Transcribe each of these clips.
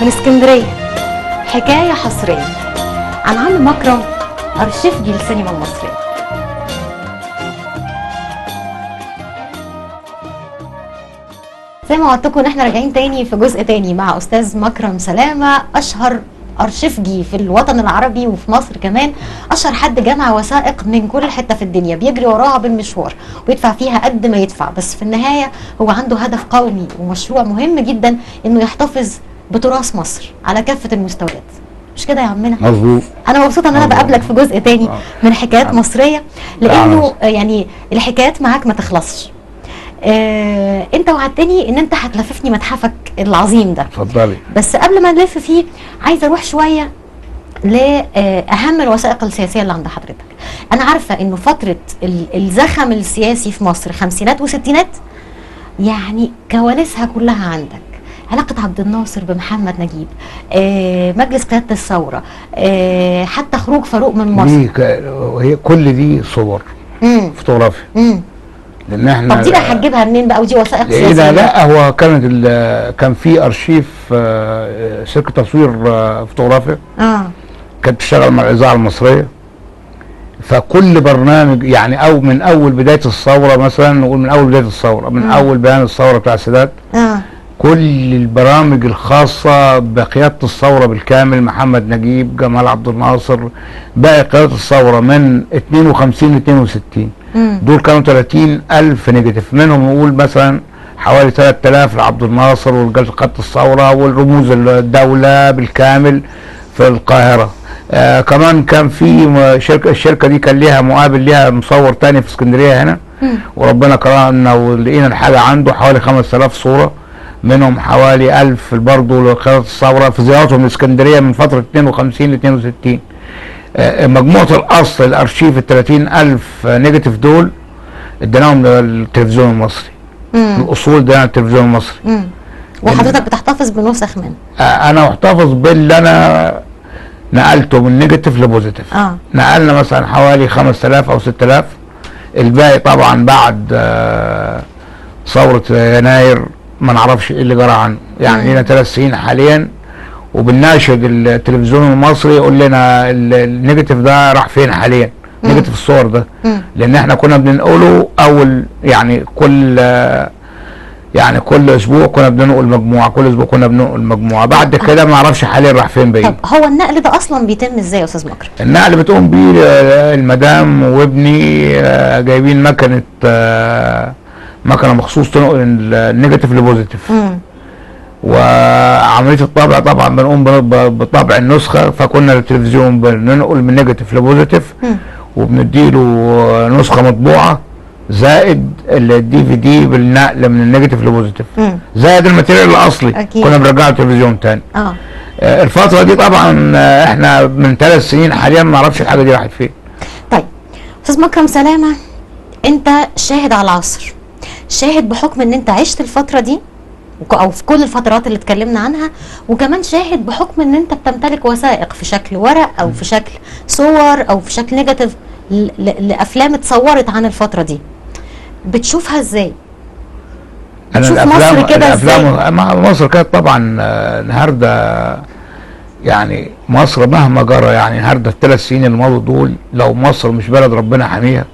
من اسكندرية حكاية حصرية عن عم مكرم أرشيفجي السينما المصرية. زي ما وعدتكم ان احنا راجعين تاني في جزء تاني مع استاذ مكرم سلامة، اشهر أرشيفجي في الوطن العربي وفي مصر كمان، اشهر حد جمع وثائق من كل حته في الدنيا بيجري وراها بالمشوار ويدفع فيها قد ما يدفع، بس في النهايه هو عنده هدف قومي ومشروع مهم جدا انه يحتفظ بتراث مصر على كافه المستويات. مش كده يا عمنا؟ مظبوط. انا مبسوطه ان انا بقابلك في جزء تاني من حكايات مصريه، لانه يعني الحكايات معاك ما تخلصش. انت وعدتني ان انت هتلففني متحفك العظيم ده. اتفضلي. بس قبل ما نلف فيه عايزه اروح شويه لاهم الوثائق السياسيه اللي عند حضرتك. انا عارفه انه فتره الزخم السياسي في مصر خمسينات وستينات يعني كواليسها كلها عندك. علاقة عبد الناصر بمحمد نجيب، مجلس قيادة الثورة، حتى خروج فاروق من مصر. وهي كل دي صور فوتوغرافي. لان احنا طب دي بقى هتجيبها منين بقى ودي وثائق سياسية؟ لا هو كان في ارشيف شركة تصوير فوتوغرافي كانت بتشتغل مع الإذاعة المصرية، فكل برنامج يعني او من اول بداية الثورة، مثلا نقول من اول بداية الثورة، من اول بيان الثورة بتاع السادات، كل البرامج الخاصة بقيادة الثورة بالكامل، محمد نجيب، جمال عبد الناصر، باقي قيادة الثورة من 52 ل 62 دول كانوا 30,000 نيجاتيف، منهم نقول مثلا حوالي 3000 لعبد الناصر ورجال قيادة الثورة والرموز الدولة بالكامل في القاهرة. كمان كان في الشركة دي كان ليها مقابل ليها مصور تاني في اسكندرية هنا، وربنا كرمنا ولقينا الحاجة عنده حوالي 5000 صورة، منهم حوالي 1000 برضه لقيادة الثورة في زيارتهم لاسكندرية من فترة 52 ل 62. مجموعة الأصل الأرشيف 30,000 نيجاتيف دول اديناهم للتلفزيون المصري. الأصول اديناها للتلفزيون المصري. وحضرتك بتحتفظ بنسخ منه؟ أنا محتفظ باللي أنا نقلته من نيجاتيف لبوزيتيف. نقلنا مثلا حوالي 5000 أو 6000. الباقي طبعا بعد ثورة يناير ما نعرفش ايه اللي جرى عنه، يعني لنا 3 سنين حاليا وبنناشد التلفزيون المصري يقول لنا النيجاتيف ده راح فين حاليا، نيجاتيف الصور ده، لان احنا كنا بننقله اول يعني كل اسبوع كنا بننقل مجموعه، كل اسبوع كنا بننقل مجموعه، بعد كده ما اعرفش حاليا راح فين بقى. طب هو النقل ده اصلا بيتم ازاي يا استاذ مكرم؟ النقل بتقوم بيه المدام وابني، جايبين مكنه مخصوص تنقل النيجاتيف لبوزيتيف. وعمليه الطبع طبعا بنقوم بطبع النسخه، فكنا للتلفزيون بننقل من نيجاتيف لبوزيتيف وبنديله نسخه مطبوعه زائد الدي في دي بالنقل من النيجاتيف لبوزيتيف زائد الماتيريال الاصلي. كنا بنرجعه التلفزيون تاني. الفتره دي طبعا احنا من 3 سنين حاليا ما نعرفش الحاجه دي راحت فين. طيب استاذ مكرم سلامه، انت شاهد على العصر، شاهد بحكم ان انت عشت الفترة دي او في كل الفترات اللي اتكلمنا عنها، وكمان شاهد بحكم ان انت بتمتلك وثائق في شكل ورق او في شكل صور او في شكل نيجاتيف لافلام اتصورت عن الفتره دي، بتشوفها ازاي؟ انا بتشوف مصر كده ازاي؟ مصر كانت طبعا النهارده يعني مصر مهما جرى، يعني النهارده ال3 سنين اللي مضوا دول، لو مصر مش بلد ربنا حاميها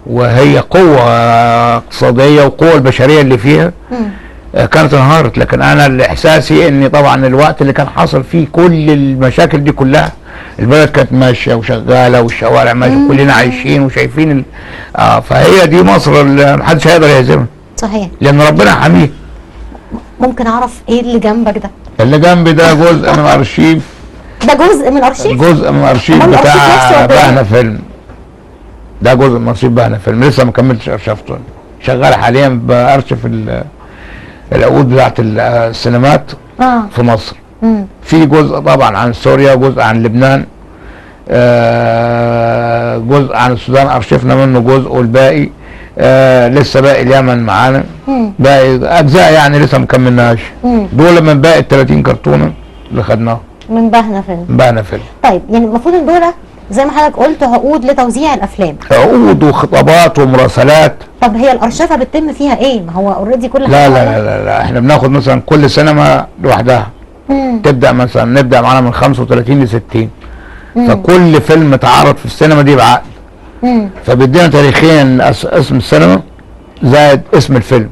وهي قوه اقتصاديه وقوه البشريه اللي فيها كانت انهارت. لكن انا احساسي ان طبعا الوقت اللي كان حصل فيه كل المشاكل دي كلها البلد كانت ماشيه وشغاله والشوارع ماشيه كلنا عايشين وشايفين فهي دي مصر اللي محدش هيقدر يهزمها. صحيح. لان ربنا حاميه. ممكن اعرف ايه اللي جنبك ده؟ اللي جنبي ده جزء من ارشيف. ده جزء من ارشيف؟ جزء من ارشيف بتاع بهنا فيلم. ده جزء من ارشيف بهنا فيلم، لسه ما كملتش ارشفته، شغال حاليا بارشف العقود بتاعت السينمات في مصر. في جزء طبعا عن سوريا، جزء عن لبنان، جزء عن السودان ارشفنا منه جزء، والباقي لسه باقي اليمن معانا، باقي اجزاء يعني لسه ما كملناش. دول من باقي ال30 كرتونه اللي خدناهم من بهنا فيلم. بهنا فيلم. طيب يعني المفروض ان دول زي ما حضرتك قلت عقود لتوزيع الافلام، عقود وخطابات ومراسلات. طب هي الارشفه بتتم فيها ايه؟ ما هو اوريدي كل لا لا لا لا احنا بناخد مثلا كل سينما لوحدها. تبدا مثلا نبدا معانا من 35 ل60. فكل فيلم اتعرض في السينما دي بعقد. فبيدينا تاريخيا اسم السينما زائد اسم الفيلم.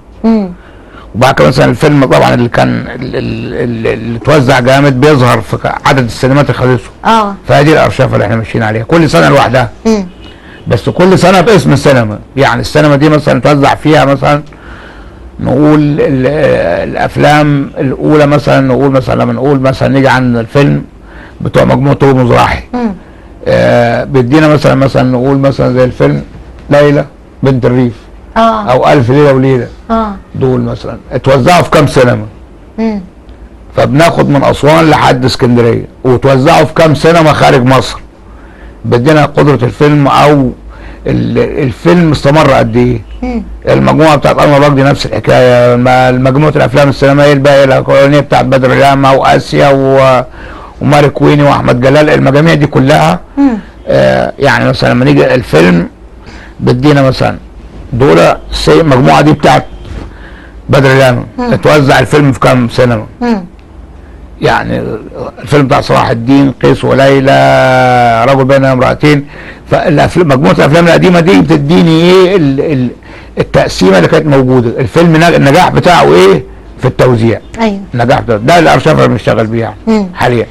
وبعد كده مثلا الفيلم طبعا اللي كان اللي اتوزع جامد بيظهر في عدد السينمات اللي خدته. فهذه الارشفه اللي احنا ماشيين عليها كل سنه لوحدها. بس كل سنه باسم السينما، يعني السينما دي مثلا توزع فيها مثلا نقول الافلام الاولى مثلا، نقول مثلا لما نقول مثلا نيجي عن الفيلم بتوع مجموعه طوب مزراحي. بيدينا مثلا نقول مثلا زي الفيلم ليلى بنت الريف او الف ليله وليله. دول مثلا اتوزعوا في كام سينما. فبناخد من اسوان لحد اسكندريه وتوزعوا في كام سينما خارج مصر. بدينا قدره الفيلم او الفيلم استمر قد ايه. المجموعه بتاعت انور وجدي نفس الحكايه، مجموعه الافلام السينمائيه الباقيه الاولانيه بتاعت بدر لاما واسيا وماري كويني واحمد جلال، المجاميع دي كلها يعني مثلا لما نيجي الفيلم بدينا مثلا دول المجموعه دي بتاعت بدر لاما اتوزع الفيلم في كام سينما. يعني الفيلم بتاع صلاح الدين، قيس وليلى، رجل بين امرأتين. فمجموعه الافلام القديمه دي بتديني ايه التقسيمه اللي كانت موجوده، الفيلم النجاح بتاعه ايه في التوزيع. ايوه النجاح ده الارشفه اللي بنشتغل بيها حاليا.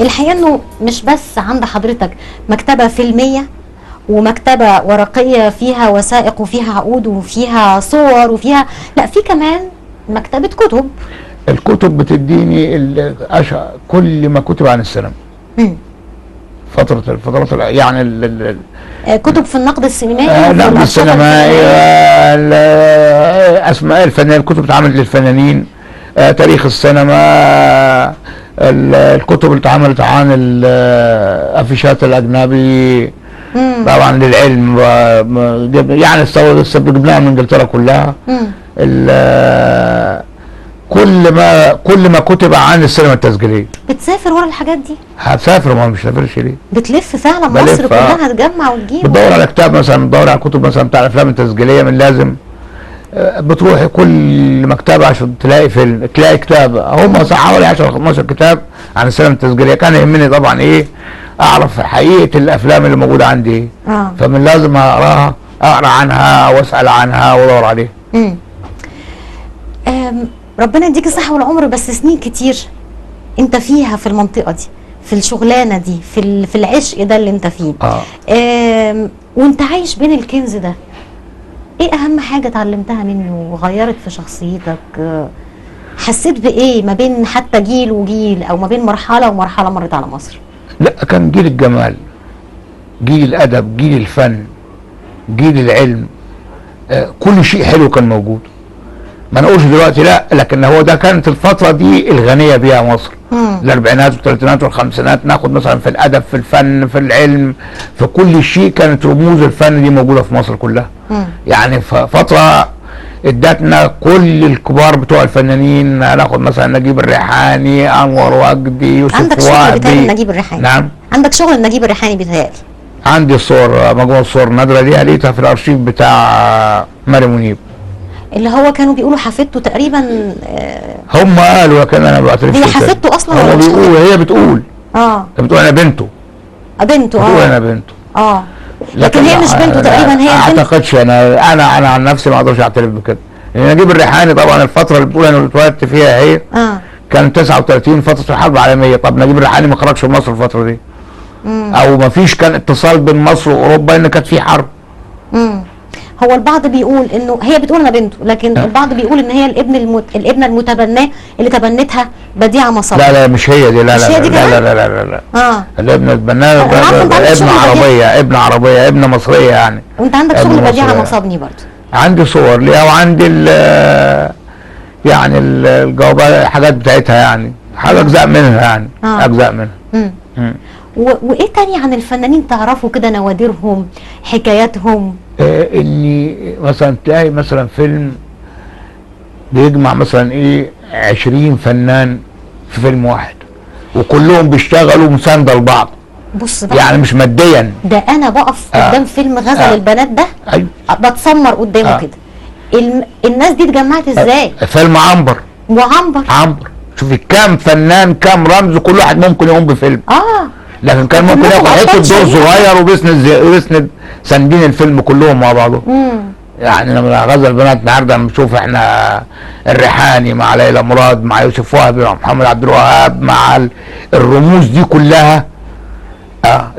الحقيقه انه مش بس عند حضرتك مكتبه فيلميه ومكتبه ورقيه فيها وثائق وفيها عقود وفيها صور وفيها، لا في كمان مكتبه كتب. الكتب بتديني كل ما كتب عن السينما. الفترات يعني كتب في النقد السينمائي، النقد السينمائي، اسماء الفنانين، الكتب اتعملت للفنانين، تاريخ السينما، الكتب اللي اتعملت عن الافيشات الاجنبي طبعا للعلم، يعني جبناها من انجلترا كلها. كل ما كتب عن السينما التسجيليه. بتسافر ورا الحاجات دي؟ هتسافر، ما مش هسافرش ليه؟ بتلف فعلا مصر كلها تجمع وتجيب؟ بتدور على كتاب مثلا، بتدور على كتب مثلا بتاع الافلام التسجيليه، من لازم بتروحي كل مكتبه عشان تلاقي فيلم، تلاقي كتاب. هم حوالي 10 15 كتاب عن السينما التسجيليه. كان يهمني طبعا ايه؟ اعرف حقيقه الافلام اللي موجوده عندي ايه. فمن لازم اقراها، اقرا عنها واسال عنها وادور عليها. ربنا يديك الصحه والعمر، بس سنين كتير انت فيها في المنطقه دي، في الشغلانه دي، في العشق ده اللي انت فيه. وانت عايش بين الكنز ده، ايه اهم حاجه اتعلمتها منه وغيرت في شخصيتك؟ حسيت بايه ما بين حتى جيل وجيل، او ما بين مرحله ومرحله مرت على مصر؟ لا، كان جيل الجمال، جيل الادب، جيل الفن، جيل العلم، كل شيء حلو كان موجود. ما نقولش دلوقتي لا، لكن هو ده كانت الفتره دي الغنيه بيها مصر. الاربعينات والثلاثينات والخمسينات، ناخد مثلا في الادب، في الفن، في العلم، في كل شيء كانت رموز الفن دي موجوده في مصر كلها. يعني فتره ادتنا كل الكبار بتوع الفنانين. ناخد مثلا نجيب الريحاني، انور وجدي، يوسف وهبي. عندك شغل بتاعي نجيب الريحاني؟ نعم، عندك شغل نجيب الريحاني بيتهيألي. عندي صور، مجموعه صور نادره ليها، لقيتها في الارشيف بتاع مريم منيب، اللي هو كانوا بيقولوا حفيدته تقريبا. هم قالوا، لكن انا ما بعترفش. هي حفيدته اصلا ولا بيقولوا؟ هي بتقول بتقول انا بنته. بنته بتقول انا بنته. لكن هي مش بنته تقريبا، هي ما اعتقدش. انا عن نفسي ما اقدرش اعترف بكده. نجيب الريحاني طبعا الفتره اللي بتقول انا اتولدت فيها هي كان 39 فتره الحرب العالميه. طب نجيب الريحاني ما خرجش من مصر الفتره دي، او ما فيش كان اتصال بين مصر واوروبا ان كانت في حرب. هو البعض بيقول انه هي بتقول انا بنته، لكن البعض بيقول ان هي الابنه المتبناه اللي تبنتها بديعه مصابي. لا مش هي دي. لا الابنه المتبناه ابن عربيه، ابن مصريه يعني. وانت عندك شغل بديعه مصابني برضه؟ عندي صور ليها، وعندي يعني الجوابات، الحاجات بتاعتها يعني، اجزاء منها يعني. اجزاء منها. وايه تاني عن الفنانين تعرفوا كده، نوادرهم، حكاياتهم؟ اني مثلا تلاقي مثلا فيلم بيجمع مثلا 20 فنان في فيلم واحد، وكلهم بيشتغلوا مساندة لبعض. بص بقى، يعني مش ماديا. ده انا بقف قدام فيلم غزل البنات ده، أيوة. بتسمر قدامه كده. الناس دي اتجمعت ازاي؟ فيلم عنبر. عنبر شوفي كام فنان، كام رمز، كل واحد ممكن يقوم بفيلم. لكن كان ممكن ياخد حته دور صغير وبيسند ساندين الفيلم كلهم مع بعضهم. يعني لما غزل البنات النهارده بنشوف احنا الريحاني مع ليلى مراد، مع يوسف وهبي، مع محمد عبد الوهاب، مع الرموز دي كلها،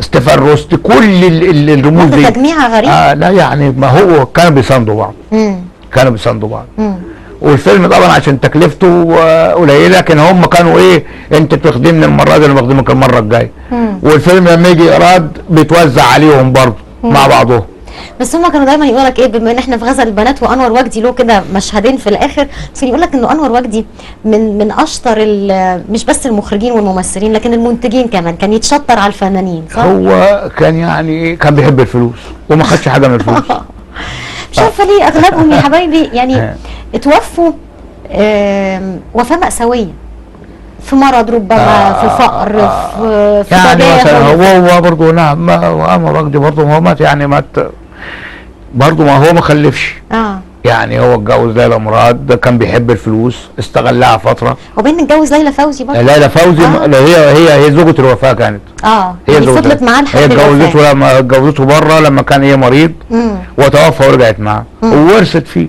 استيفان روستي، كل الرموز دي تجميعه غريب. لا يعني ما هو كانوا بيساندوا بعض. والفيلم طبعا عشان تكلفته قليله، لكن هم كانوا انت بتخدمني المره دي، انا بخدمك المره الجايه. والفيلم لما يجي ايراد بيتوزع عليهم برضه مع بعضهم. بس هم كانوا دايما يقول لك بما ان احنا في غزل البنات وانور وجدي له كده مشهدين في الاخر، بس يقول لك انه انور وجدي من اشطر مش بس المخرجين والممثلين، لكن المنتجين كمان، كان يتشطر على الفنانين، صح؟ هو كان يعني كان بيحب الفلوس وما خدش حاجه من الفلوس. مش عارفه ليه اغلبهم يا حبايبي يعني اتوفوا وفاه مأساويه، في مرض ربما، في فقر، في يعني مثلا هو برضه نعم، انور وجدي برضه هو مات، يعني مات برضه، ما هو ما خلفش. يعني هو اتجوز ليلى مراد، كان بيحب الفلوس، استغلها فتره. وبين اتجوز ليلى فوزي برضه. ليلى فوزي هي زوجة الوفاه كانت. هي فضلت معاه لحد الوفاه. هي اتجوزته لما اتجوزته بره لما كان مريض، وتوفى ورجعت معاه وورثت فيه.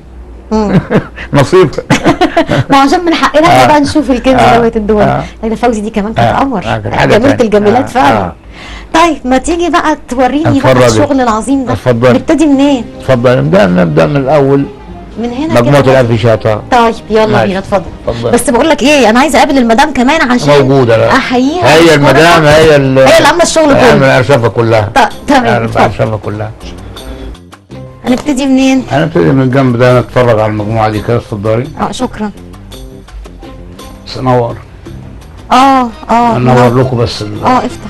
نصيب. ما عشان من حقنا احنا بقى نشوف الكنز دوت الدول. ليلى فوزي دي كمان كانت قمر، جميله الجميلات فعلا. طيب ما تيجي بقى توريني بقى الشغل العظيم ده. اتفضل. نبتدي منين؟ اتفضل. نبدا من الاول، من هنا مجموعه الافيشات. طيب يلا بينا، اتفضل. بس بقول لك ايه، انا عايزه اقابل المدام كمان عشان موجوده. احييها. هي المدام هي اللي عامله الشغل كله، من الارشفه كلها. تمام. الارشفه كلها. هنبتدي منين؟ هنبتدي من الجنب ده، نتفرج على المجموعه دي كده. اتفضلي. شكرا. بس انور. انور لكم بس افتح.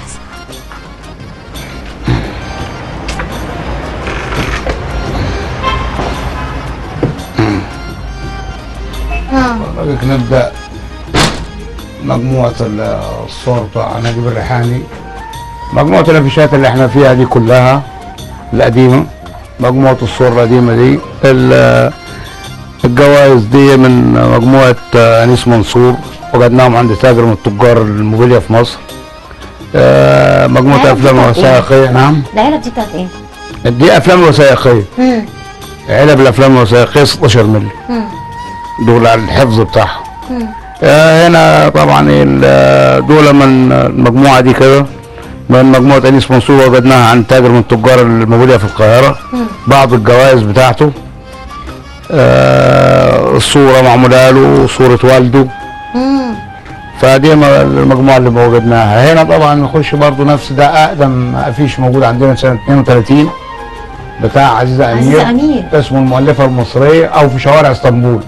نبدا مجموعه الصور بتاع نجيب الريحاني. مجموعه الافيشات اللي احنا فيها دي كلها القديمه، مجموعه الصور القديمه دي. الجوائز دي من مجموعه انيس منصور، وجدناهم عند تاجر من تجار الموبيليا في مصر. مجموعه افلام وثائقيه. نعم. العلب دي بتاعت ايه؟ دي افلام وثائقيه. علب الافلام الوثائقيه 16 مللي. دول على الحفظ بتاعهم. هنا طبعا دول من المجموعه دي كده، من مجموعه انيس منصور، وجدناها عند تاجر من تجار الموبيليا في القاهره. بعض الجوائز بتاعته، الصوره معموله له، صوره والده. فدي المجموعه اللي وجدناها هنا. طبعا نخش برضو نفس ده، اقدم افيش موجود عندنا سنه 32 بتاع عزيزه امير. اسمه المؤلفه المصريه، او في شوارع اسطنبول.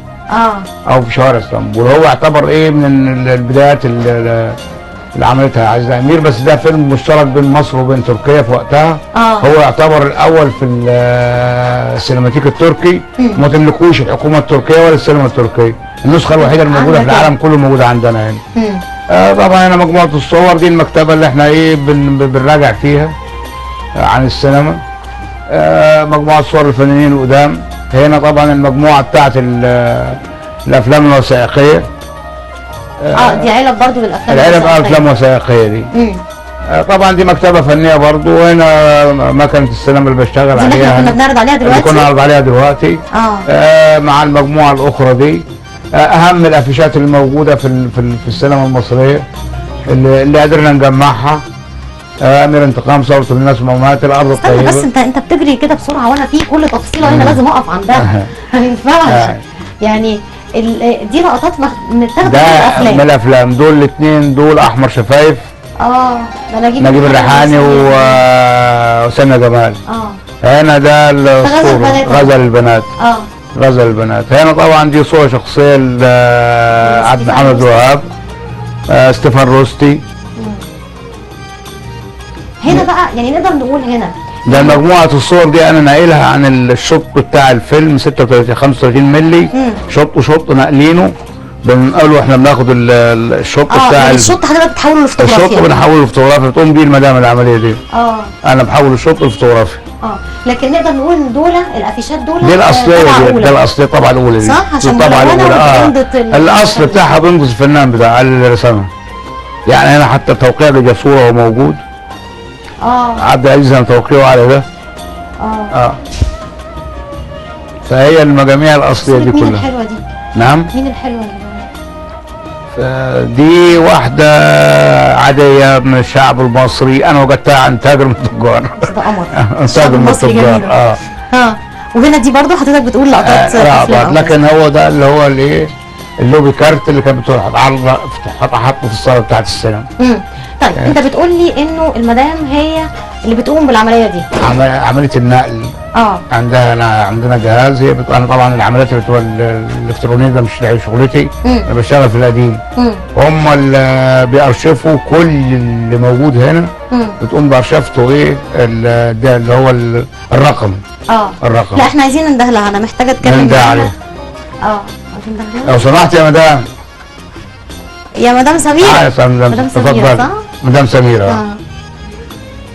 او في شوارع اسطنبول. هو يعتبر ايه من البدايات اللي عملتها عزيزه امير، بس ده فيلم مشترك بين مصر وبين تركيا في وقتها. هو يعتبر الاول في السينماتيك التركي. ما تملكوش الحكومه التركيه ولا السينما التركيه. النسخه الوحيده الموجوده في العالم كله موجوده عندنا هنا. طبعا هنا مجموعه الصور دي المكتبه اللي احنا ايه بنراجع فيها عن السينما. مجموعه صور الفنانين القدام. هنا طبعا المجموعه بتاعت الافلام الوثائقيه. دي علب برضو للافلام العلب افلام وثائقيه دي. طبعا دي مكتبه فنيه برضو. وهنا مكنه السينما اللي بشتغل عليها، كنا بنعرض عليها دلوقتي. كنا بنعرض عليها دلوقتي. مع المجموعه الاخرى دي. اهم الافيشات اللي موجوده في السينما المصريه اللي قدرنا نجمعها. امير انتقام، ثوره الناس وممات، الارض الطيبه. بس انت بتجري كده بسرعه، وانا في كل تفصيله هنا لازم اقف عندها. ما ينفعش. يعني دي لقطات متاخده من الافلام. من الافلام. دول الاثنين دول احمر شفايف. ده نجيب الريحاني وسامية جمال. هنا ده الصورة غزل البنات. غزل البنات. هنا طبعا دي صورة شخصية عبد محمد وهاب، ستيفان روستي. هنا بقى يعني نقدر نقول هنا ده مجموعة الصور دي انا ناقلها عن الشوط بتاع الفيلم 36 35 مللي. شوط وشوط ناقلينه، بنقوله احنا بناخد الشوط بتاع الشوط حضرتك بتحوله لفوتوغرافيا. الشوط بنحوله لفوتوغرافيا، بتقوم بيه المدام العمليه دي. انا بحول الشوط لفوتوغرافيا. لكن نقدر نقول ان دول الافيشات دول دي الاصليه دي. ده الاصليه طبعا الاولى دي. صح، عشان طبعا الاولى. الاصل بتاعها بينقذ الفنان بتاع اللي رسمها. يعني هنا حتى توقيع لجسوره هو موجود. عبد العزيز انا توقيعه على ده. فهي المجاميع الاصليه دي كلها. مين الحلوه دي؟ نعم. مين الحلوه دي؟ دي واحدة عادية من الشعب المصري، أنا وجدتها عن تاجر من التجار. ده قمر. تاجر من التجار. وهنا دي برضه حضرتك بتقول لقطات أفلام. لكن هو ده اللي هو الإيه؟ اللوبي كارت اللي كانت بتتعرض حطه في الصالة بتاعت السينما. طيب أنت بتقول لي إنه المدام هي اللي بتقوم بالعملية دي. عملية النقل. عندنا جهاز. هي انا طبعا العمليات اللي بتبقى الالكترونيه ده مش شغلتي. انا بشتغل في القديم. هم اللي بيرشفوا كل اللي موجود هنا. بتقوم بارشفته ايه ده اللي هو الرقم. الرقم. لا احنا عايزين ننده لها، انا محتاجه اتكلم ننده عليها. لو سمحت يا مدام. يا مدام سميرة. مدام سميرة صح؟ مدام سميرة.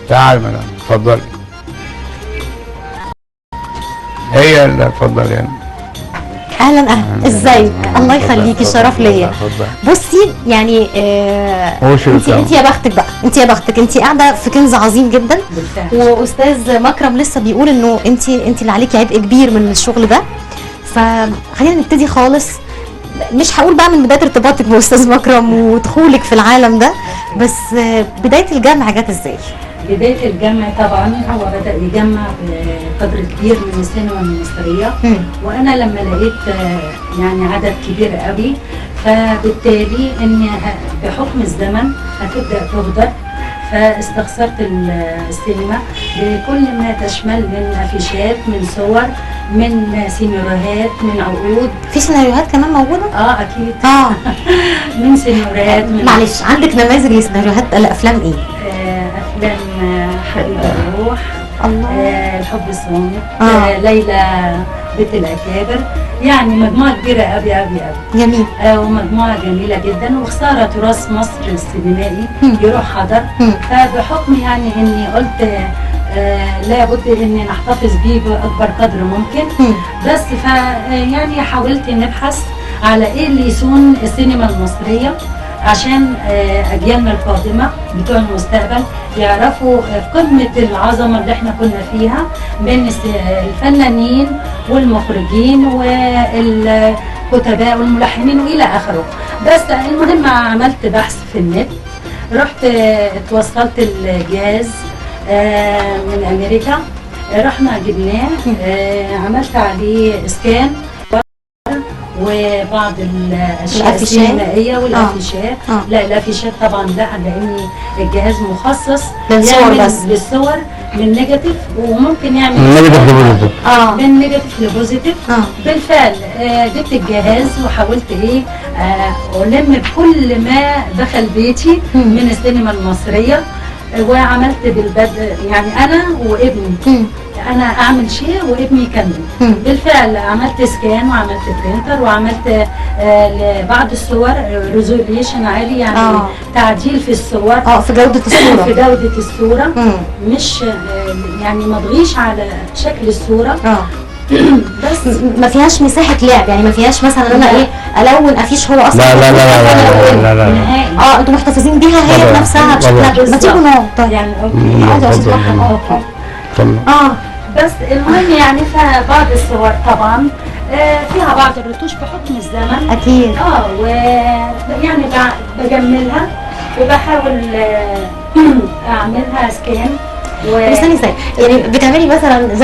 تعالي مدام اتفضلي. هي اللي اتفضلي يعني. اهلا ازيك؟ الله يخليكي، شرف ليا. بصي يعني انت يا بختك بقى، انت يا بختك، انت قاعده في كنز عظيم جدا. واستاذ مكرم لسه بيقول انه انت اللي عليكي عبء كبير من الشغل ده. فخلينا نبتدي خالص، مش هقول بقى من بدايه ارتباطك باستاذ مكرم ودخولك في العالم ده، بس بدايه الجامعه جت ازاي؟ بداية الجمع طبعا هو بدأ يجمع بقدر كبير من السينما المصرية، وأنا لما لقيت يعني عدد كبير قوي، فبالتالي إن بحكم الزمن هتبدأ تهدر، فاستخسرت السينما بكل ما تشمل من أفيشات، من صور، من سيناريوهات، من عقود. في سيناريوهات كمان موجوده؟ أكيد. من سيناريوهات. معلش، عندك نماذج لسيناريوهات الأفلام إيه؟ أفلام حبيب الروح، الحب الصامت، ليلى بيت الأكابر، يعني مجموعة كبيرة أوي أوي أوي. جميل. ومجموعة جميلة جدا، وخسارة تراث مصر السينمائي يروح حضر. فبحكم يعني إني قلت لابد إني نحتفظ بيه بأكبر قدر ممكن. بس يعني حاولت نبحث على إيه اللي يسون السينما المصرية، عشان أجيالنا القادمة بتوع المستقبل يعرفوا قمة العظمة اللي احنا كنا فيها من الفنانين والمخرجين والكتباء والملحنين وإلى آخره. بس المهم عملت بحث في النت، رحت اتوصلت الجهاز من أمريكا، رحنا جبناه، عملت عليه اسكان وبعض الاشياء السينمائيه والافيشات. لا الافيشات طبعا لا، لان الجهاز مخصص للصور بس، للصور من نيجاتيف، وممكن يعمل من نيجاتيف لبوزيتيف. بالفعل جبت الجهاز وحاولت الم بكل ما دخل بيتي من السينما المصريه، وعملت بالبدء يعني انا وابني، انا اعمل شيء وابني يكمل. بالفعل عملت سكان وعملت برينتر وعملت لبعض الصور ريزوليوشن عالي، يعني تعديل في الصور، في جودة الصورة، في جودة الصورة، مش يعني ما تغيش على شكل الصورة. بس ما فيهاش مساحة لعب، يعني ما فيهاش مثلا انا الون افيش هو اصلا. لا لا لا لا لا انتوا محتفظين بيها هي بنفسها بشكلها. ما تيجوا نقعد. طيب يعني بس المهم يعني فبعض الصور طبعا فيها بعض الرتوش بحكم الزمن اكيد. ويعني بجملها وبحاول اعملها سكان. استني يعني بتعملي مثلا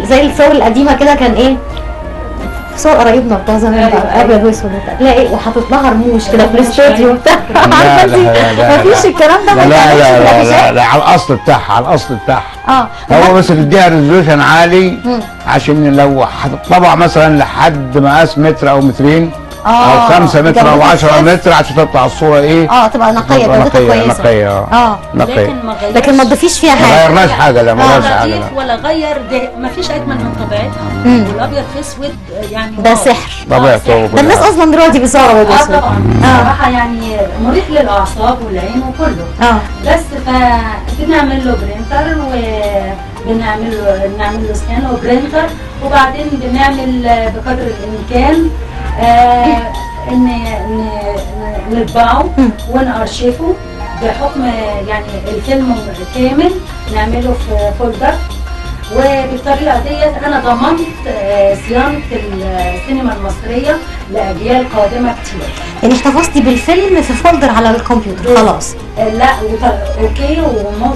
زي الصور القديمه كده، كان صور قرايبنا بتوع زمان بقى ابيض واسود تلاقي وحاطط لها رموش كده في الاستوديو بتاع. عارفه انت مفيش الكلام ده؟ لا على الاصل بتاعها، على الاصل بتاعها. هو بس تديها ريزولوشن عالي عشان لو هتطبع مثلا لحد مقاس متر او مترين او 5 متر او 10 متر عشان تطلع الصوره تبقى نقيه، جودتها كويسه. نقيه. لكن ما تضيفيش فيها حاجه، ما غيرناش حاجه. لا ما غيرناش حاجه ولا غير، ما فيش اجمل من طبيعتها، والابيض في اسود يعني ده سحر طبيعته. ده الناس اصلا دلوقتي بيصوروا ابيض واسود. طبعا صراحه يعني مريح للاعصاب والعين وكله. بس فبنعمل له برينتر نعمل له سكان وبرينتر، وبعدين بنعمل بقدر الامكان ان نطبعه ونارشفه بحكم يعني الفيلم كامل، نعمله في فولدر. وبالطريقه ديت انا ضمنت صيانه السينما المصريه لاجيال قادمه كتير. يعني احتفظتي بالفيلم في فولدر على الكمبيوتر خلاص؟ لا اوكي،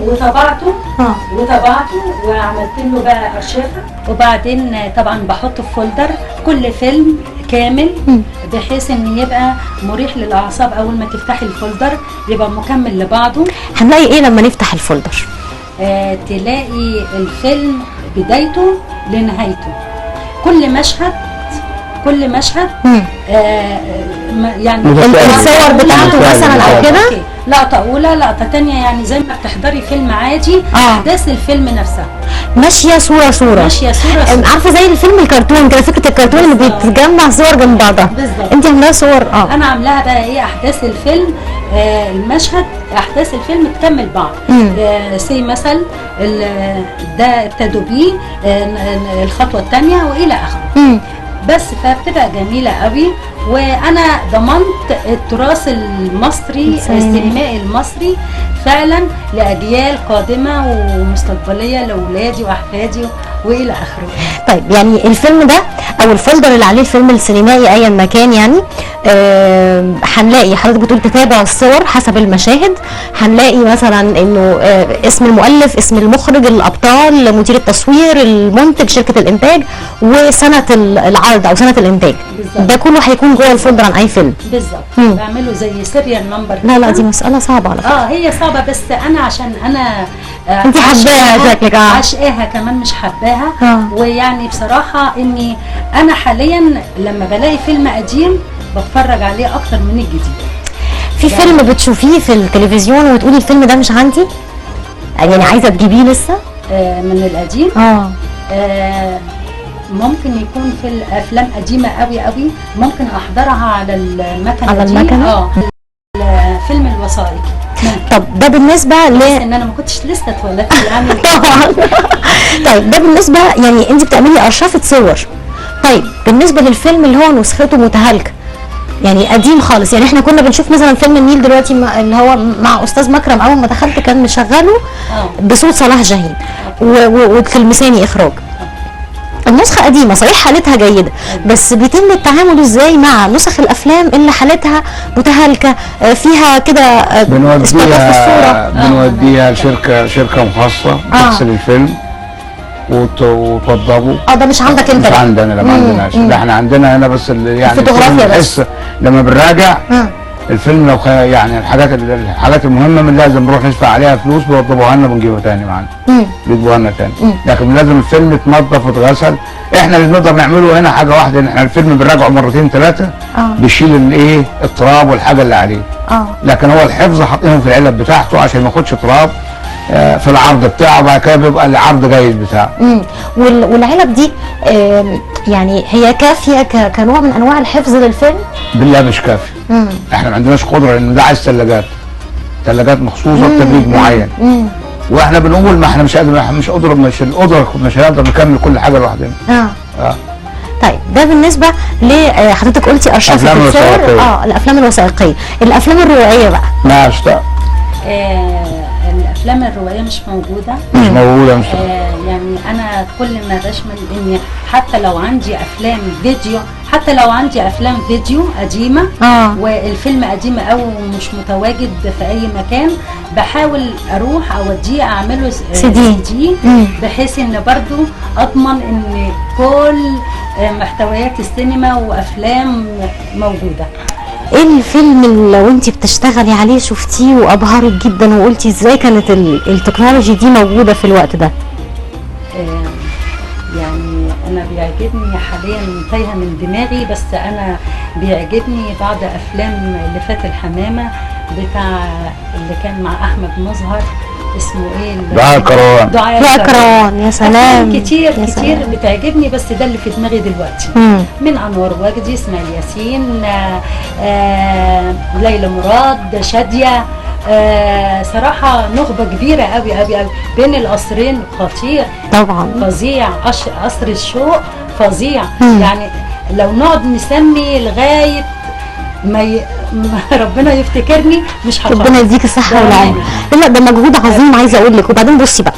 وطبعته وعملت له بقى ارشفه، وبعدين طبعا بحطه في فولدر كل فيلم كامل بحيث ان يبقى مريح للاعصاب. اول ما تفتحي الفولدر يبقى مكمل لبعضه. هنلاقي ايه لما نفتح الفولدر؟ تلاقي الفيلم بدايته لنهايته، كل مشهد يعني الصور بتاعته مثلا او كده، لقطه اولى لقطه ثانيه، يعني زي ما بتحضري فيلم عادي. احداث الفيلم نفسها ماشيه صوره. عارفه زي الفيلم الكرتون كده، فكره الكرتون اللي بيتجمع صور جنب بعضها. انت عاملاها صور. انا عاملاها بقى احداث الفيلم، المشهد احداث الفيلم تكمل بعض. سي مثل ده ابتدوا بيه الخطوه الثانيه والى اخره. بس فبتبقى جميله قوي، وانا ضمنت التراث المصري السينمائي المصري فعلا لاجيال قادمه ومستقبليه لاولادي واحفادي والى اخره. طيب يعني الفيلم ده او الفولدر اللي عليه الفيلم السينمائي ايا ما كان يعني هنلاقي حضرتك بتقول تتابع الصور حسب المشاهد، هنلاقي مثلا انه اسم المؤلف، اسم المخرج، الابطال، مدير التصوير، المنتج، شركه الانتاج، وسنه العرض او سنه الانتاج. بالزبط. ده كله هيكون جوه الفولدر عن اي فيلم. بالظبط. بعمله زي سيريال نمبر. لا دي مساله صعبه على فكره. هي صعبه، بس انا عشان انا انت حباها شكلك. عشقاها كمان مش حباها. ويعني بصراحه اني انا حاليا لما بلاقي فيلم قديم بتفرج عليه اكتر من الجديد. في يعني فيلم بتشوفيه في التلفزيون وتقولي الفيلم ده مش عندي، يعني عايزه تجيبيه لسه من القديم؟ ممكن يكون في الافلام قديمه قوي قوي، ممكن احضرها على المكنه. على المكنه؟ الفيلم الوثائقي. طب ده بالنسبه ان انا ما كنتش لسه اتولدت يعني. طيب ده بالنسبه يعني انت بتعملي ارشفه صور. طيب بالنسبه للفيلم اللي هو نسخته متهالكه يعني قديم خالص، يعني احنا كنا بنشوف مثلا فيلم النيل دلوقتي اللي هو مع استاذ مكرم، اول ما دخلت كان مشغله بصوت صلاح جاهين والتلمساني اخراج. النسخه قديمه صحيح حالتها جيده، بس بيتم التعامل ازاي مع نسخ الافلام اللي حالتها متهالكه فيها كده بنوديها لشركه مخصصه تغسل الفيلم وتوضبه. ده مش عندك انت؟ مش عندنا، لا ما عندناش. لا احنا عندنا هنا بس يعني الفوتوغرافيا بس. لما بنراجع الفيلم لو يعني الحاجات المهمه من لازم نروح ندفع عليها فلوس، بيوضبوها لنا بنجيبها تاني معانا، بيجيبوها لنا تاني. لكن لازم الفيلم يتنضف ويتغسل. احنا اللي نقدر نعمله هنا حاجه واحده، ان احنا الفيلم بنراجعه مرتين ثلاثه بيشيل الايه التراب والحاجه اللي عليه. لكن هو الحفظ حاطينهم في العلب بتاعته عشان ما ياخدش تراب في العرض بتاعه، بعد كده بيبقى العرض جيد بتاعه. والعلب دي يعني هي كافيه كنوع من انواع الحفظ للفيلم؟ بالله مش كافي. احنا ما عندناش قدره، لان ده عايز ثلاجات مخصوصه بتبريد معين. واحنا بنقول ما احنا مش هنقدر نكمل كل حاجه لوحدنا. طيب ده بالنسبه لحضرتك قلتي ارشفه الصور. الافلام الوثائقيه. الافلام الروائيه بقى ما الافلام الروائيه مش موجوده. يعني انا كل ما بشمل اني حتى لو عندي افلام فيديو قديمه والفيلم قديم او مش متواجد في اي مكان، بحاول اروح اوديه اعمله سي دي بحيث ان برضو اضمن ان كل محتويات السينما وافلام موجوده. ايه الفيلم اللي لو انت بتشتغلي عليه شفتيه وابهرك جدا وقلتي ازاي كانت التكنولوجي دي موجوده في الوقت ده؟ يعني انا بيعجبني حاليا تايهه من دماغي، بس انا بيعجبني بعض افلام لفات الحمامه بتاع اللي كان مع احمد مظهر، اسمه ايه؟ دعاء كروان. يا سلام. كتير بتعجبني، بس ده اللي في دماغي دلوقتي. من انور وجدي، اسماعيل ياسين، ليلى مراد، شاديه. صراحه نخبه كبيره قوي قوي قوي بين القصرين. خطير طبعا، فظيع. قصر الشوق فظيع. يعني لو نقعد نسمي لغايه ما ربنا يفتكرني مش هخلص. ربنا يديك الصحه والعافيه. لا ده مجهود عظيم عايزه اقول لك. وبعدين بصي بقى،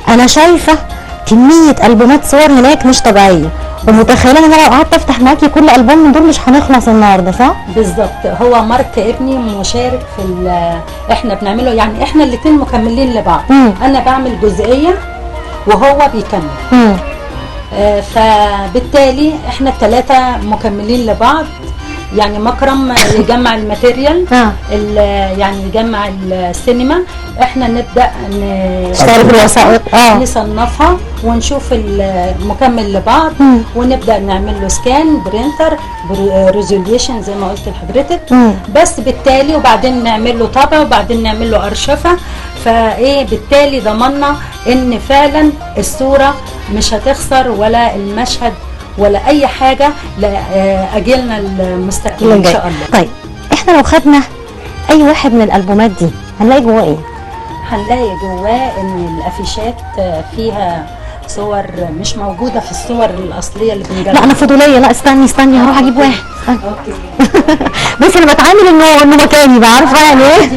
انا شايفه كميه البومات صور هناك مش طبيعيه، ومتخيله ان انا لو قعدت افتح معاكي كل البوم من دول مش هنخلص النهارده، صح؟ بالظبط. هو مارك ابني مشارك في احنا بنعمله، يعني احنا الاثنين مكملين لبعض. انا بعمل جزئيه وهو بيكمل. فبالتالي احنا الثلاثه مكملين لبعض. يعني مكرم يجمع الماتيريال، يعني يجمع السينما، احنا نبدا نشتغل بالوثائق، نصنفها ونشوف المكمل لبعض، ونبدا نعمل له سكان، برينتر، ريزوليوشن زي ما قلت لحضرتك. بس بالتالي وبعدين نعمل له طبع، وبعدين نعمل له ارشفه. فايه بالتالي ضمننا ان فعلا الصوره مش هتخسر ولا المشهد ولا اي حاجه لاجلنا المستقبل ان شاء الله. طيب احنا لو خدنا اي واحد من الالبومات دي هنلاقي جواه ايه؟ هنلاقي جواه ان الافيشات فيها صور مش موجوده في الصور الاصليه اللي بنجيبها. لا انا فضوليه. لا استني هروح اجيب واحد. اوكي. بس انا بتعامل انه مكاني بقى، عارفه يعني ايه.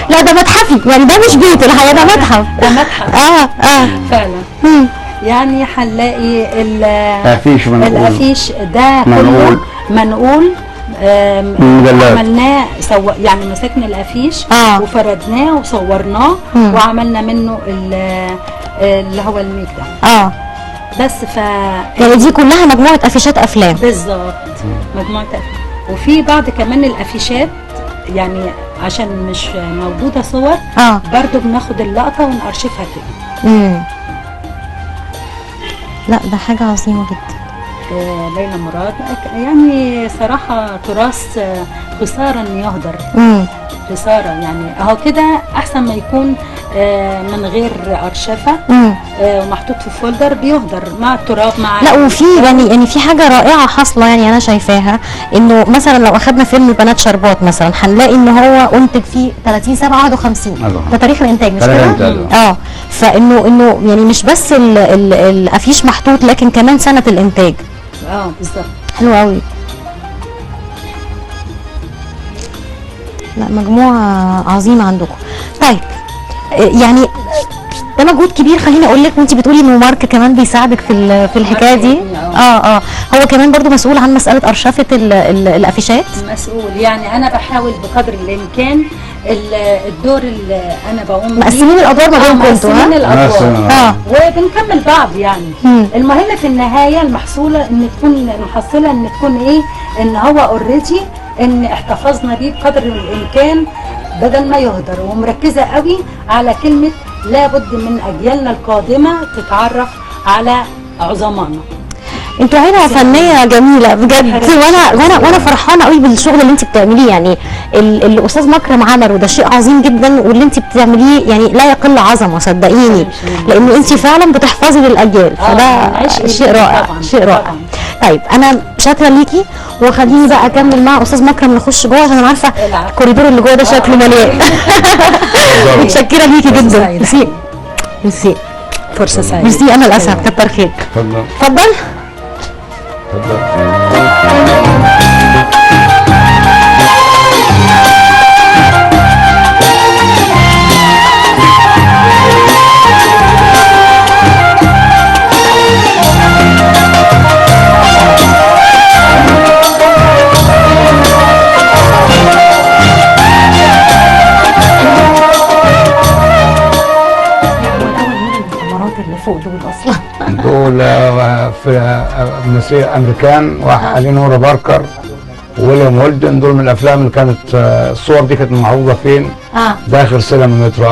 لا ده متحفي يعني، ده مش بيت الحقيقه، ده متحف. ده متحف فعلا. يعني هنلاقي الافيش ده كله منقول. عملناه يعني مسكنا الافيش وفردناه وصورناه وعملنا منه اللي هو الميك ده. بس يعني دي كلها مجموعه افيشات افلام بالظبط، مجموعه افلام. وفي بعض كمان الافيشات يعني عشان مش موجوده صور برضو بناخد اللقطه ونأرشفها كده. لا ده حاجه عظيمه جدا. ليلى مراد يعني صراحه تراث خساره ان يهدر. خساره يعني، اهو كده احسن ما يكون من غير ارشفه ومحطوط في فولدر بيهدر مع التراب مع. لا وفي يعني في حاجه رائعه حاصله، يعني انا شايفاها انه مثلا لو اخذنا فيلم بنات شربات مثلا هنلاقي ان هو انتج فيه 30/7/51 ده تاريخ الانتاج مش كده؟ فانه يعني مش بس الافيش محطوط لكن كمان سنه الانتاج. بالظبط. حلو قوي. لا مجموعه عظيمه عندكم. طيب يعني ده مجهود كبير، خليني اقول لك، وانت بتقولي انه مارك كمان بيساعدك في الحكايه دي. هو كمان برضو مسؤول عن مساله ارشفه الافيشات. مسؤول يعني، انا بحاول بقدر الامكان الدور اللي انا بقوم بيه مقسمين الادوار ما بينكم انتوا. مقسمين الادوار وبنكمل بعض يعني. المهم في النهايه المحصوله ان تكون المحصله ان تكون ايه، ان هو اوريدي ان احتفظنا بيه بقدر الامكان بدل ما يهدر، ومركزه قوي على كلمه لابد من اجيالنا القادمه تتعرف على عظمائنا. انتوا عيله فنيه جميله بجد، وانا فرحانه قوي بالشغل اللي انت بتعمليه. يعني اللي استاذ مكرم عمله ده شيء عظيم جدا، واللي انت بتعمليه يعني لا يقل عظمه صدقيني، لانه انت فعلا بتحفظي للاجيال، فده شيء رائع. شيء رائع. طيب انا شاكره ليكي، وخليني بقى اكمل مع استاذ مكرم نخش جوه عشان انا عارفه الكوريدور اللي جوه ده شكله مليان. متشكره ليكي جدا. ميرسي. فرصه سعيده. ميرسي. انا الاسعد، كتر خيرك. اتفضل. دول في نسيء امريكان، واحد عليه نورا باركر وويليام هولدن. دول من الافلام اللي كانت الصور دي كانت معروضه فين؟ داخل سينما المترو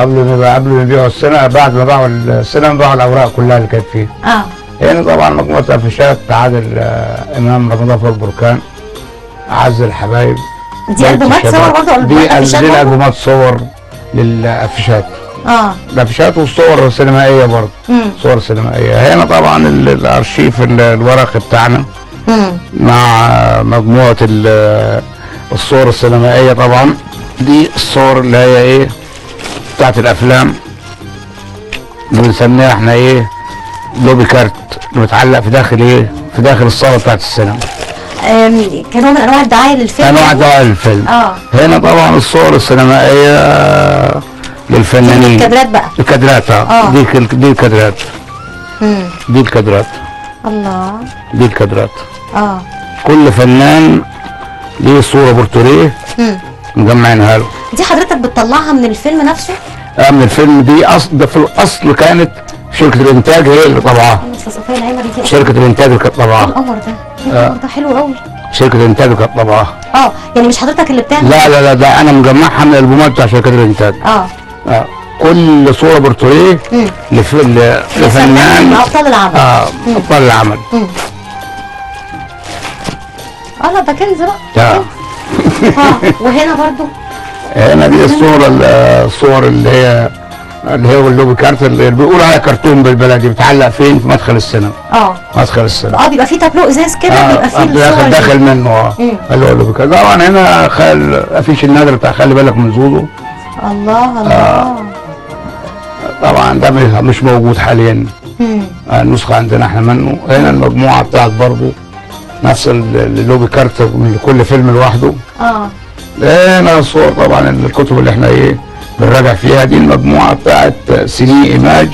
قبل ما يبيعوا السينما. بعد ما باعوا السينما باعوا الاوراق كلها اللي كانت فيه. هنا طبعا مجموعه افيشات عادل امام، رمضان فوق البركان، اعز الحبايب. دي البومات صور برضه؟ دي البومات صور للافيشات. الافيشات والصور السينمائيه برضه. صور سينمائيه. هنا طبعا الارشيف الورقي بتاعنا مع مجموعه الصور السينمائيه. طبعا دي الصور اللي هي ايه بتاعت الافلام اللي بنسميها احنا ايه لوبي كارت، اللي بتعلق في داخل ايه في داخل الصاله بتاعت السينما. كنوع من انواع الدعايه للفيلم. انواع الدعايه للفيل. هنا طبعا الصور السينمائيه للفنانين. الكادرات بقى. الكادرات. دي الكادرات. دي الكادرات. الله. دي الكادرات. كل فنان ليه صوره بورتريه مجمعينها له. دي حضرتك بتطلعها من الفيلم نفسه؟ من الفيلم. دي ده في الاصل كانت شركه الانتاج هي اللي طبعاها. شركه الانتاج اللي كانت طبعاها. القمر ده القمر ده حلو قوي. شركه الانتاج اللي كانت طبعاها. يعني مش حضرتك اللي بتعمل؟ لا ده انا مجمعها من الالبومات بتاع شركه الانتاج. كل صوره بورتريه لفنان ابطال العمل. ابطال العمل. لا ده كنز بقى. وهنا برضو هنا دي الصور اللي هي اللوبي كارت اللي بيقولوا عليها كرتون بالبلدي، بتعلق فين؟ في مدخل السينما. مدخل السينما. بيبقى فيه تابلو ازاز كده بيبقى فيه الصور داخل منه. اللي هو اللوبي كارت. طبعا هنا افيش النادر بتاع خلي بالك من زوزو. الله. طبعا ده مش موجود حاليا. النسخه عندنا احنا منه. هنا المجموعه بتاعت برضه نفس اللوبي كارت من كل فيلم لوحده. هنا الصور طبعا الكتب اللي احنا ايه بنراجع فيها. دي المجموعه بتاعت سيني ايماج.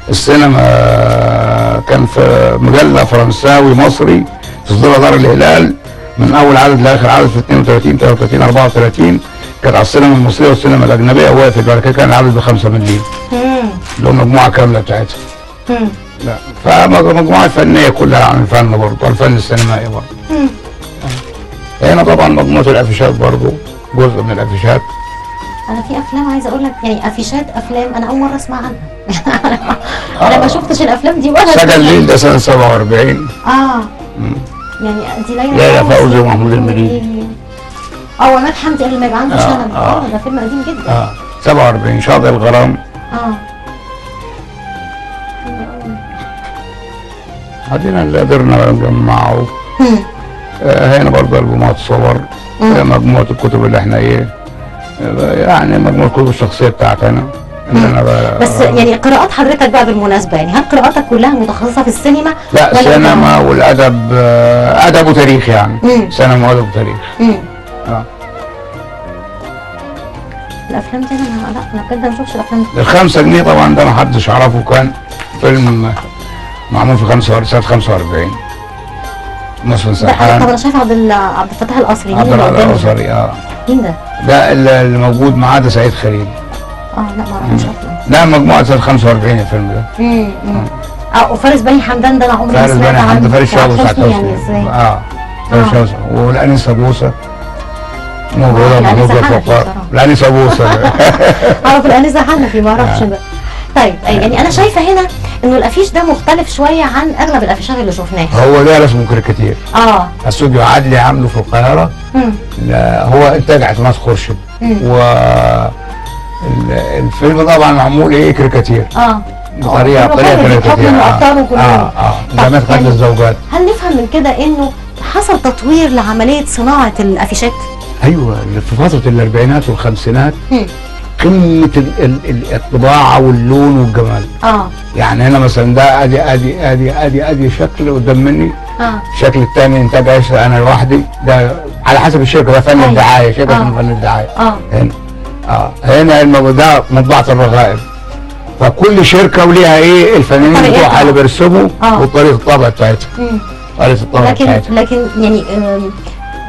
السينما كان في مجله فرنساوي مصري تصدرها دار الهلال من اول عدد لاخر عدد في 32 33 34. كانت على السينما المصريه والسينما الاجنبيه وقفت بعد كده كان العدد ب5 مليم. اللي هو مجموعه كامله بتاعتها. لا فمجموعه فنيه كلها عن الفن برضه، الفن السينمائي برضه. هنا طبعا مجموعه الافيشات برضه جزء من الافيشات. انا في افلام عايزه اقول لك يعني افيشات افلام انا اول مره اسمع عنها. انا ما شفتش الافلام دي ولا سجل الليل ده سنه 47. يعني دي ليلى فوزي ومحمود المليجي. وعماد حمدي قبل ما يبقى عنده شنب. ده فيلم قديم جدا. 47 شاطئ الغرام. ادينا اللي قدرنا نجمعه. هنا برضه البومات صور. مجموعه الكتب اللي احنا ايه يعني مجموعه الكتب الشخصيه بتاعتنا. بس يعني قراءات حضرتك بقى بالمناسبه يعني هل قراءاتك كلها متخصصه في السينما؟ لا سينما والادب، ادب وتاريخ يعني. سينما وادب وتاريخ. الافلام دي انا بجد ما شفتش الافلام دي. ال5 جنيه طبعا ده ما حدش يعرفه، كان فيلم معمول في سنه 45. مصر سرحان. طب انا شايف عبد الفتاح القصري. عبد الفتاح القصري. مين ده؟ ده اللي موجود معاه ده سعيد خليل. لا ما اعرفش افلام. ده مجموعه سنه 45 الفيلم ده. وفارس بني حمدان ده انا عمري ما سمعت عنه. فارس شاوس يعني ازاي؟ فارس شاوس والانسه بوسه. موجوده موجوده فوق الانسه بوسه. اعرف الانسه حنفي ما اعرفش ده. طيب يعني انا شايفه هنا انه الافيش ده مختلف شويه عن اغلب الافيشات اللي شفناها. هو ده رسم كاريكاتير. استوديو عدلي عامله في القاهره. هو انتاج اعتماد خورشيد. الفيلم طبعا معمول ايه كاريكاتير. بطريقه كاريكاتير. جامعه قتل الزوجات. هل نفهم من كده انه حصل تطوير لعمليه صناعه الافيشات؟ ايوه في فتره الاربعينات والخمسينات قمه الطباعه واللون والجمال. يعني هنا مثلا ده ادي شكل قدام مني. الشكل الثاني انتاج عشرة انا لوحدي. ده على حسب الشركه، ده فن الدعايه، شركه من فن الدعايه. هنا ده مطبعه الرغائب. فكل شركه وليها ايه الفنانين بتوعها اللي بيرسموا وطريقه الطبع بتاعتها. طريقه الطبع بتاعتها. لكن يعني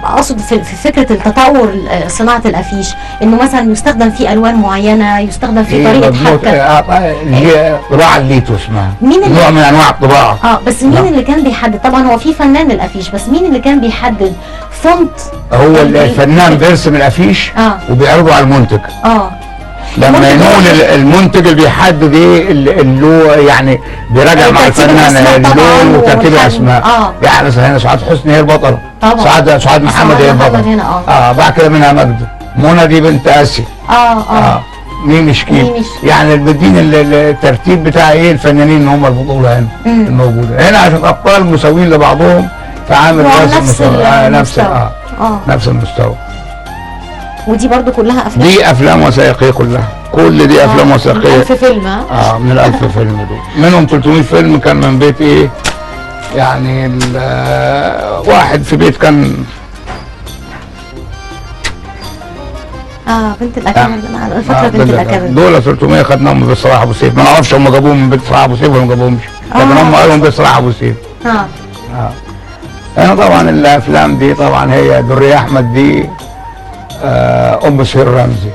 اقصد في فكره التطور صناعه الافيش انه مثلا يستخدم فيه الوان معينه، يستخدم فيه طريقه حركه. طباعه الليتو اسمها. مين نوع من انواع الطباعه. بس مين اللي كان بيحدد؟ طبعا هو في فنان للافيش، بس مين اللي كان بيحدد فونت؟ هو الفنان بيرسم الافيش وبيعرضه على المنتج. لما ينول المنتج اللي بيحدد ايه اللي هو يعني بيراجع مع الفنان اللون وترتيب الاسماء. يعني مثلا هنا سعاد حسني هي البطله. سعاد محمد هي البطله. بعد كده منها مجد. منى دي بنت اسيا. ميمي شكيب. يعني البدين الترتيب بتاع ايه الفنانين هم البطوله هنا الموجوده هنا عشان ابطال مساويين لبعضهم فعامل نفس المستوى. ودي برضو كلها افلام. دي افلام وثائقيه كلها. كل دي افلام وثائقيه. من 1000 فيلم. من 1000 فيلم دول. منهم 300 فيلم كان من بيت ايه؟ يعني واحد في بيت كان بنت الاكابر. انا فاكره بنت الاكابر. دول 300 خدناهم من بيت صلاح ابو سيف. ما نعرفش هم جابوهم من بيت صلاح ابو سيف ولا ما جابوهمش. لكن هم قالوا من بيت صلاح ابو سيف. هنا طبعا الافلام دي طبعا هي درية احمد دي ام سهير رمزي.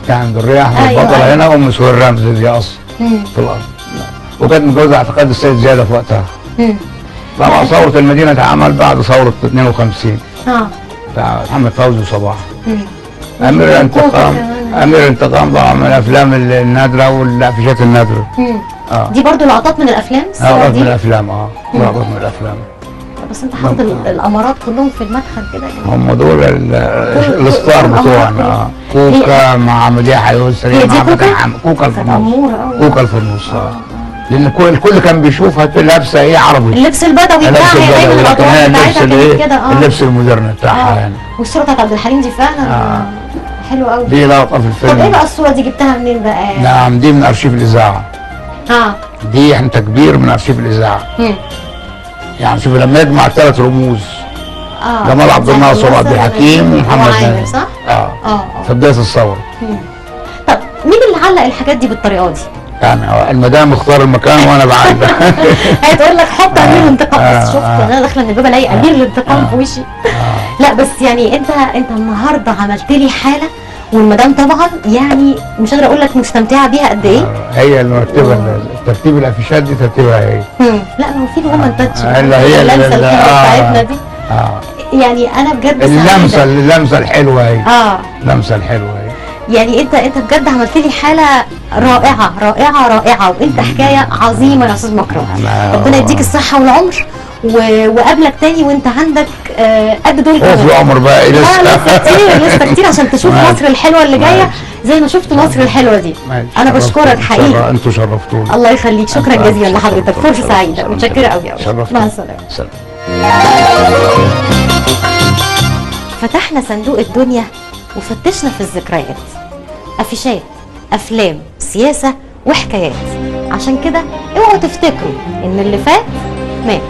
يعني درية احمد البطله هنا ام سهير رمزي دي اصل في الاصل. وكانت متجوزه اعتقاد السيد زياده في وقتها. طبعا ثوره المدينه اتعمل بعد ثوره 52 بتاع محمد فوزي وصباح. امير الانتقام طبعا من الافلام النادره والافيشات النادره. دي برضو لقطات من الافلام. لقطات من الافلام. لقطات من الافلام. بس انت حاطط الامارات كلهم في المدخل كده يعني. هم دول الستار بتوعنا. كوكا مع مديحه يسري مع كوكا الفرنوس. كوكا الفرنوس. لان الكل كان بيشوفها لابسه ايه عربي. اللبس البدوي بتاعها لكن هي اللبس الايه اللبس المودرن بتاعها يعني. والصوره بتاعت عبد الحليم دي فعلا حلوه قوي. دي لقطه في الفيلم. طب ايه بقى الصوره دي جبتها منين بقى؟ نعم دي من ارشيف الاذاعه. دي احنا تكبير من ارشيف الاذاعه. يعني شوف لما يجمع 3 رموز، جمال عبد الناصر وعبد الحكيم ومحمد ناجي، صح؟ في بدايه الثوره. طب مين اللي علق الحاجات دي بالطريقه دي؟ يعني المدام اختار المكان وانا بعلق. هي تقول لك حط امير الانتقام، بس شفت انا داخله من الباب الاقي امير الانتقام في وشي. لا بس يعني انت النهارده عملت لي حاله، والمدام طبعا يعني مش قادره اقول لك مستمتعه بيها قد ايه. هي اللي مرتبه ترتيب الافيشات دي، ترتيبها هي. لا ما هو في الومن تاتش هي اللمسه الحلوه بتاعتنا دي. يعني انا بجد اللمسه الحلوه هي. اللمسه الحلوه هي. يعني انت بجد عملت لي حاله رائعه رائعه رائعه، وانت حكايه عظيمه يا استاذ مكرم. ربنا يديك الصحه والعمر، وقابلك تاني وانت عندك قد دول كمان. في عمر بقى لسه كتير عشان تشوف مصر الحلوه اللي جايه زي ما شفت مصر الحلوه دي. انا بشكرك حقيقي. انتوا شرفتوني. الله يخليك، شكرا جزيلا لحضرتك، فرصه سعيده، متشكره قوي قوي. مع السلامه. فتحنا صندوق الدنيا وفتشنا في الذكريات، افيشات، افلام، سياسه وحكايات. عشان كده اوعوا تفتكروا ان اللي فات مات.